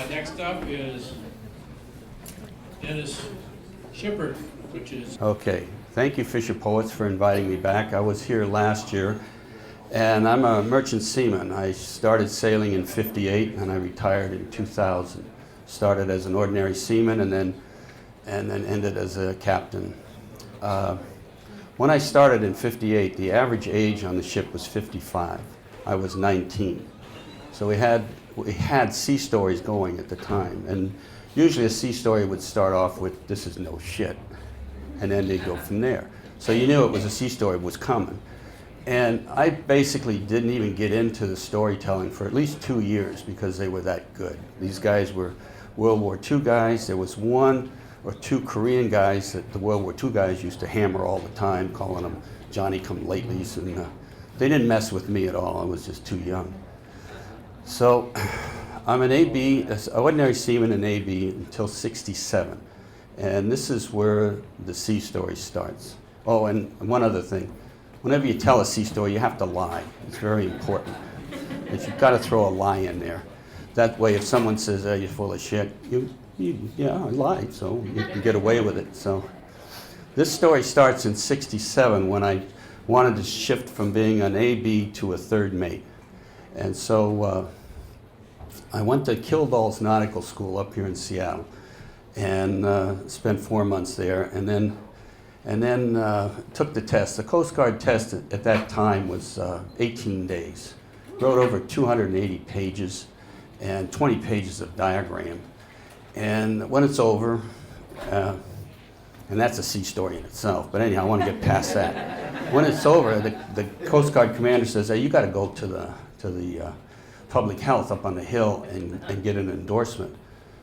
Next up is Dennis Shipper, which is... Okay, thank you Fisher Poets for inviting me back. I was here last year, and I'm a merchant seaman. I started sailing in '58 and I retired in 2000. Started as an ordinary seaman and then ended as a captain. When I started in '58, the average age on the ship was 55. I was 19. So we had sea stories going at the time, and usually a sea story would start off with, "This is no shit," and then they'd go from there. So you knew it was a sea story was coming. And I basically didn't even get into the storytelling for at least 2 years because they were that good. These guys were World War II guys. There was 1 or 2 Korean guys that the World War II guys used to hammer all the time, calling them Johnny-come-latelys, and they didn't mess with me at all. I was just too young. So I'm an AB, an ordinary seaman in AB until '67. And this is where the sea story starts. Oh, and one other thing. Whenever you tell a sea story, you have to lie. It's very important. But you've got to throw a lie in there. That way, if someone says, "Oh, you're full of shit," yeah, I lied, so you can get away with it. So this story starts in '67 when I wanted to shift from being an AB to a third mate. And so I went to Kildall's Nautical School up here in Seattle and spent 4 months there, and then took the test. The Coast Guard test at that time was 18 days. Wrote over 280 pages and 20 pages of diagram. And when it's over, and that's a sea story in itself, but anyhow, I want to get past that. When it's over, the Coast Guard commander says, "Hey, you got to go to the public health up on the hill and get an endorsement."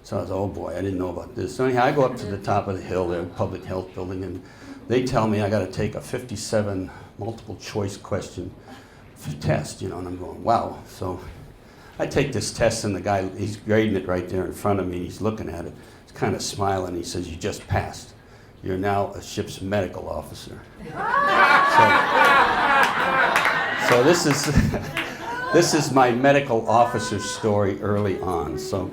So I was, oh boy, I didn't know about this. So anyhow, I go up to the top of the hill there, public health building, and they tell me I got to take a 57 multiple choice question test, and I'm going, wow. So I take this test, and the guy, he's grading it right there in front of me, and he's looking at it. He's kind of smiling. He says, "You just passed. You're now a ship's medical officer." So this is my medical officer story early on. So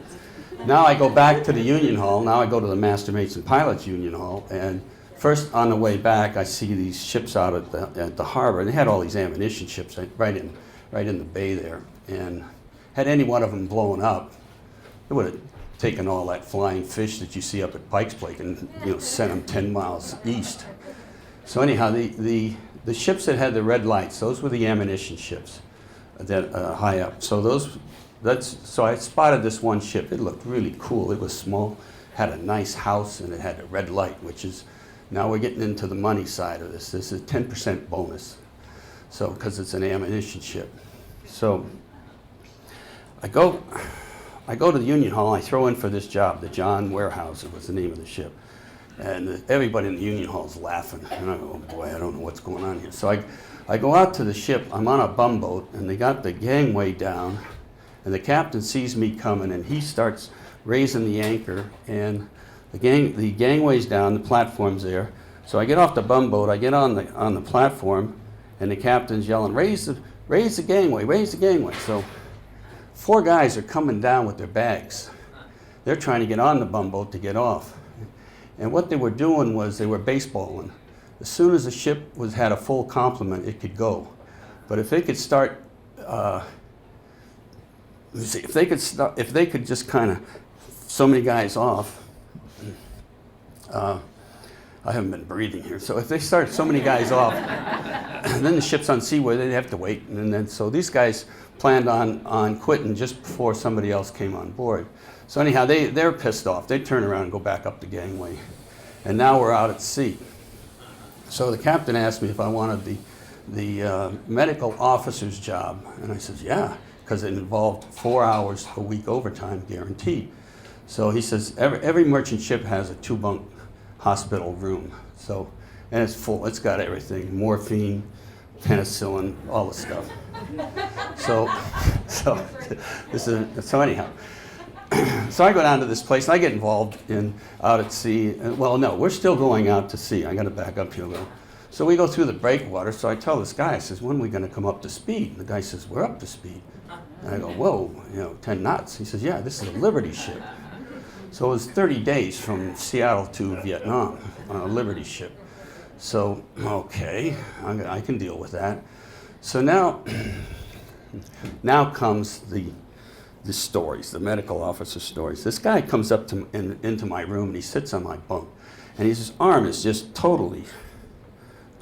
now I go back to the Union Hall. Now I go to the Master Mates and Pilots Union Hall, and first on the way back, I see these ships out at the harbor. They had all these ammunition ships right in the bay there, and had any one of them blown up, it would have taken all that flying fish that you see up at Pikes Peak and sent them 10 miles east. So anyhow, the ships that had the red lights, those were the ammunition ships that high up. So so I spotted this one ship. It looked really cool. It was small, had a nice house, and it had a red light, which is, now we're getting into the money side of this. This is a 10% bonus, so because it's an ammunition ship. So I go to the Union Hall. I throw in for this job. The John Warehouser was the name of the ship, and everybody in the Union Hall is laughing. And I go, oh boy, I don't know what's going on here. So I go out to the ship. I'm on a bumboat, and they got the gangway down, and the captain sees me coming, and he starts raising the anchor, and the gangway's down, the platform's there. So I get off the bumboat, I get on the platform, and the captain's yelling, raise the gangway, raise the gangway. So 4 guys are coming down with their bags. They're trying to get on the bumboat to get off. And what they were doing was they were baseballing. As soon as the ship had a full complement, it could go. But if they could start, if they could just kind of so many guys off, I haven't been breathing here. So if they start so many guys off, then the ship's on seaway, they'd have to wait. And then so these guys planned on quitting just before somebody else came on board. So anyhow, they're pissed off. They turn around and go back up the gangway. And now we're out at sea. So the captain asked me if I wanted the medical officer's job. And I said, yeah, because it involved 4 hours a week overtime guaranteed. So he says, every merchant ship has a 2-bunk hospital room. So, and it's full, it's got everything, morphine, penicillin, all the stuff. So anyhow, so I go down to this place and I get involved out at sea. Well, no, we're still going out to sea. I got to back up here a little. So we go through the breakwater. So I tell this guy, I says, when are we going to come up to speed? And the guy says, we're up to speed. And I go, whoa, 10 knots. He says, yeah, this is a Liberty ship. So it was 30 days from Seattle to Vietnam on a Liberty ship. So, okay, I can deal with that. So now comes the stories, the medical officer stories. This guy comes up into my room and he sits on my bunk. And his arm is just totally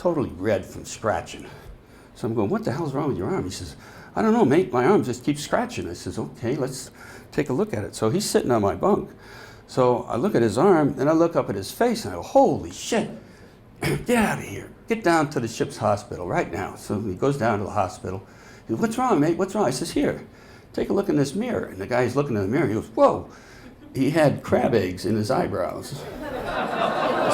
red from scratching. So I'm going, what the hell's wrong with your arm? He says, I don't know, mate, my arm just keeps scratching. I says, okay, let's take a look at it. So he's sitting on my bunk. So I look at his arm, and I look up at his face, and I go, holy shit, get out of here. Get down to the ship's hospital right now. So he goes down to the hospital. He goes, what's wrong, mate? What's wrong? I says, here, take a look in this mirror. And the guy's looking in the mirror. He goes, whoa, he had crab eggs in his eyebrows.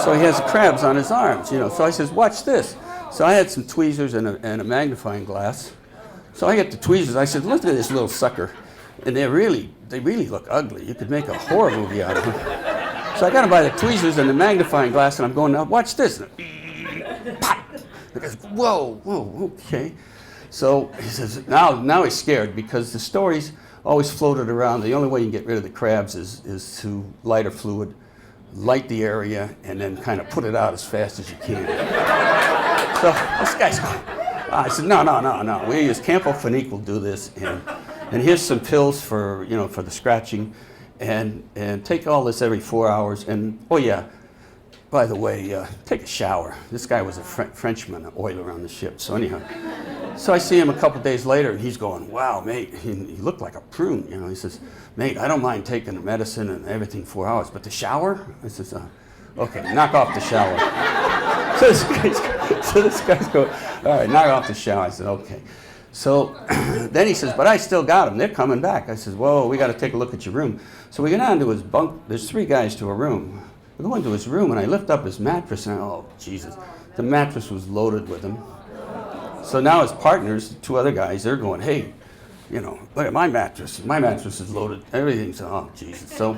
So he has crabs on his arms, So I says, watch this. So I had some tweezers and a magnifying glass. So I get the tweezers. I said, look at this little sucker. And they really look ugly. You could make a horror movie out of them. So I got him by the tweezers and the magnifying glass, and I'm going, now watch this. Pop! The guy's, whoa, okay. So he says, now he's scared because the stories always floated around. The only way you can get rid of the crabs is to light a fluid, light the area, and then kind of put it out as fast as you can. So this guy's going, I said, no. We use Campho-Phenique will do this, and here's some pills for for the scratching, and take all this every 4 hours. And oh yeah, by the way, take a shower. This guy was a Frenchman, an oiler on the ship. So anyhow, so I see him a couple days later, and he's going, wow, mate, he looked like a prune. He says, mate, I don't mind taking the medicine and everything 4 hours, but the shower? I says, okay, knock off the shower. So this guy's going, all right, knock off the shower. I said, okay. So then he says, but I still got them. They're coming back. I says, whoa, we got to take a look at your room. So we go down to his bunk. There's 3 guys to a room. We go into his room, and I lift up his mattress, and oh, Jesus. The mattress was loaded with them. So now his partners, 2 other guys, they're going, hey, look at my mattress. My mattress is loaded. Everything's, oh, Jesus. So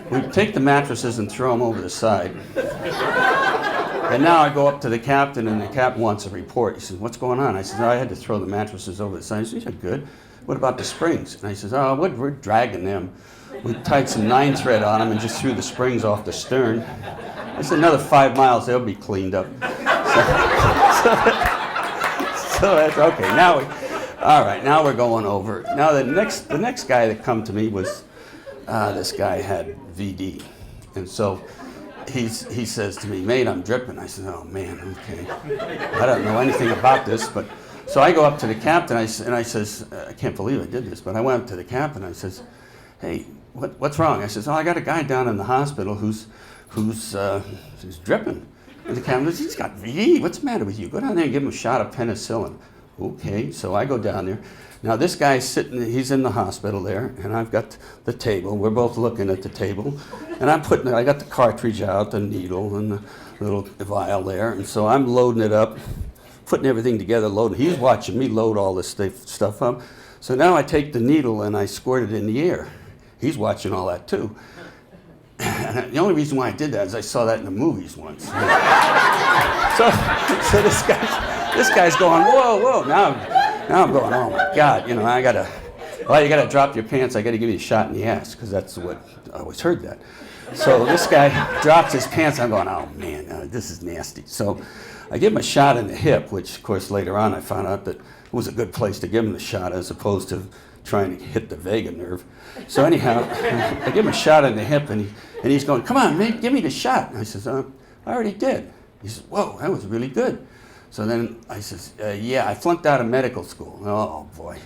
we take the mattresses and throw them over the side. And now I go up to the captain, and the captain wants a report. He says, what's going on? I said, I had to throw the mattresses over the side. He said, good. What about the springs? And I says, oh, we're dragging them. We tied some 9-thread on them and just threw the springs off the stern. I said, another 5 miles, they'll be cleaned up. So that's okay. All right, now we're going over. Now the next guy that come to me was, this guy had VD. And so he says to me, mate, I'm dripping. I said, oh man, okay. I don't know anything about this, but so I go up to the captain and I says, I can't believe I did this, but I went up to the captain and I says, hey, what's wrong? I says, oh, I got a guy down in the hospital who's dripping. And the captain says, he's got VD. What's the matter with you? Go down there and give him a shot of penicillin. Okay, so I go down there. Now this guy's sitting, he's in the hospital there, and I've got the table. We're both looking at the table. And I got the cartridge out, the needle, and the little vial there. And so I'm loading it up, putting everything together, loading. He's watching me load all this stuff up. So now I take the needle and I squirt it in the air. He's watching all that too. And the only reason why I did that is I saw that in the movies once. So this guy's going, whoa. Now I'm going, oh my God, you gotta drop your pants. I gotta give you a shot in the ass, because that's what I always heard that. So this guy drops his pants. I'm going, oh man, this is nasty. So I give him a shot in the hip, which of course later on I found out that it was a good place to give him the shot as opposed to trying to hit the vagus nerve. So anyhow, I give him a shot in the hip, and he's going, come on, mate, give me the shot. And I says, I already did. He says, whoa, that was really good. So then I says, yeah, I flunked out of medical school. Oh boy.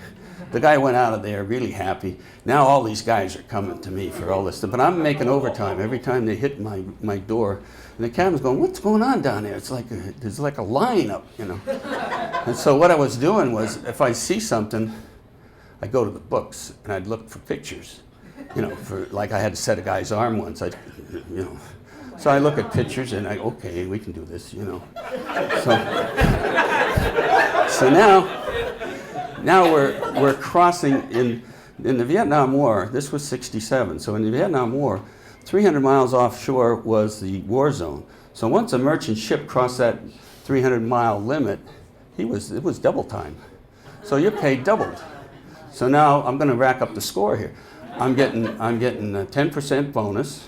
The guy went out of there really happy. Now all these guys are coming to me for all this stuff, but I'm making overtime every time they hit my door. And the captain's going, what's going on down there? It's like there's like a line up, And so what I was doing was, if I see something, I'd go to the books and I'd look for pictures, for like I had to set a guy's arm once. So I look at pictures and okay, we can do this, So now we're crossing in the Vietnam War. This was '67. So in the Vietnam War, 300 miles offshore was the war zone. So once a merchant ship crossed that 300-mile limit, it was double time. So your pay doubled. So now I'm going to rack up the score here. I'm getting a 10% bonus,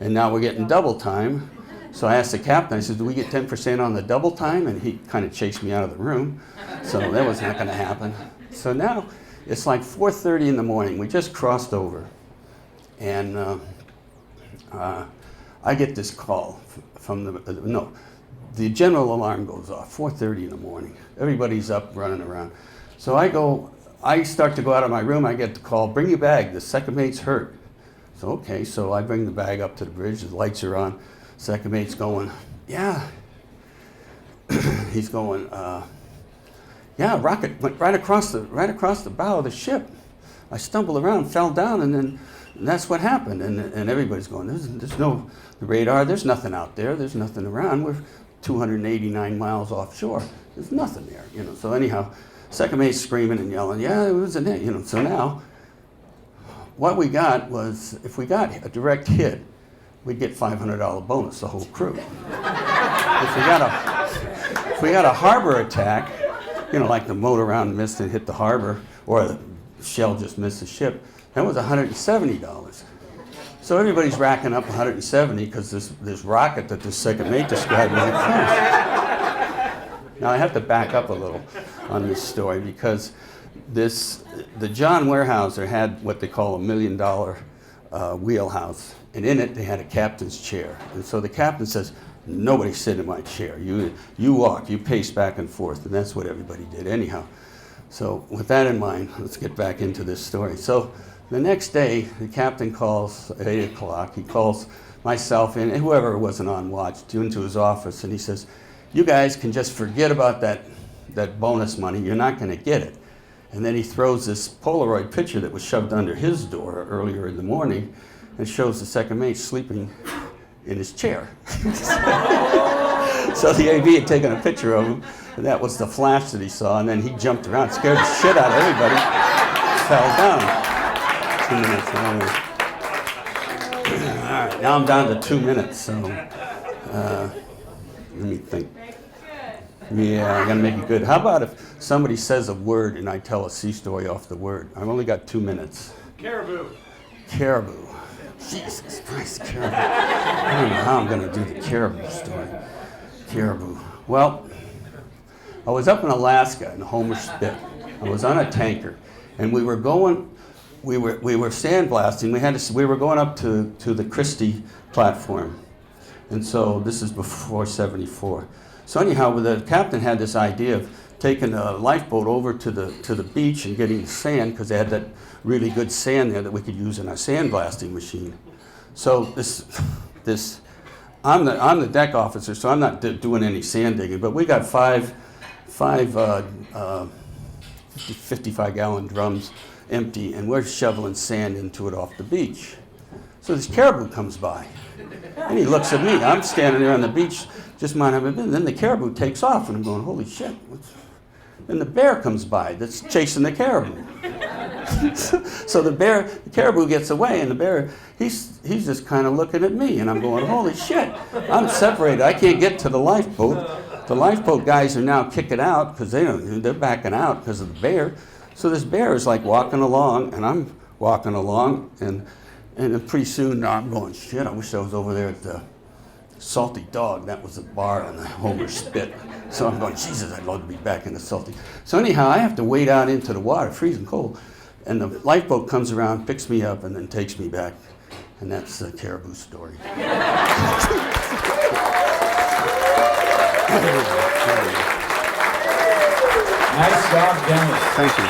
and now we're getting double time. So I asked the captain, I said, do we get 10% on the double time? And he kind of chased me out of the room. So that was not going to happen. So now it's like 4:30 in the morning. We just crossed over. And I get this call from the general alarm goes off, 4:30 in the morning. Everybody's up running around. So I start to go out of my room, I get the call, bring your bag, the second mate's hurt. So okay, so I bring the bag up to the bridge, the lights are on, second mate's going, yeah. He's going, yeah, rocket went right across the bow of the ship. I stumbled around, fell down, and that's what happened. And everybody's going, there's no radar, there's nothing out there, there's nothing around. We're 289 miles offshore. There's nothing there, you know. So anyhow, second mate's screaming and yelling, yeah, it was an it, you know. So now, what we got was, if we got a direct hit, we'd get $500 bonus, the whole crew. If we got a harbor attack, you know, like the motor round missed and hit the harbor, or the shell just missed the ship, that was $170. So everybody's racking up 170 because this rocket that this second mate described went across. Now I have to back up a little on this story because the John Weyerhaeuser had what they call $1 million wheelhouse, and in it they had a captain's chair. And so the captain says, nobody sit in my chair. You walk, you pace back and forth, and that's what everybody did anyhow. So with that in mind, let's get back into this story. So the next day, the captain calls at 8 o'clock. He calls myself and whoever wasn't on watch into his office, and he says, you guys can just forget about that bonus money. You're not going to get it. And then he throws this Polaroid picture that was shoved under his door earlier in the morning and shows the second mate sleeping in his chair. So the AV had taken a picture of him, and that was the flash that he saw, and then he jumped around, scared the shit out of everybody, fell down. 2 minutes. All right, now I'm down to 2 minutes, so let me think. Yeah, I gotta make it good. How about if somebody says a word and I tell a sea story off the word? I've only got 2 minutes. Caribou. Caribou. Jesus Christ, caribou. I don't know how I'm gonna do the caribou story. Caribou. Well, I was up in Alaska in Homer Spit. I was on a tanker, and we were sandblasting. We were going up to the Christie platform, and so this is before '74. So anyhow, the captain had this idea of taking a lifeboat over to the beach and getting the sand, because they had that really good sand there that we could use in our sandblasting machine. So I'm the deck officer, so I'm not doing any sand digging, but we got five 55-gallon drums empty, and we're shoveling sand into it off the beach. So this caribou comes by, and he looks at me. I'm standing there on the beach, just minding my business. Then the caribou takes off, and I'm going, holy shit. Then the bear comes by that's chasing the caribou. So the caribou gets away, and the bear, he's just kind of looking at me, and I'm going, holy shit. I'm separated. I can't get to the lifeboat. The lifeboat guys are now kicking out because they're backing out because of the bear. So this bear is like walking along, and I'm walking along, and pretty soon I'm going, shit, I wish I was over there at the Salty Dog. That was a bar on the Homer Spit. So I'm going, Jesus, I'd love to be back in the Salty. So anyhow, I have to wade out into the water, freezing cold. And the lifeboat comes around, picks me up, and then takes me back. And that's the caribou story. Nice job, Dennis. Thank you.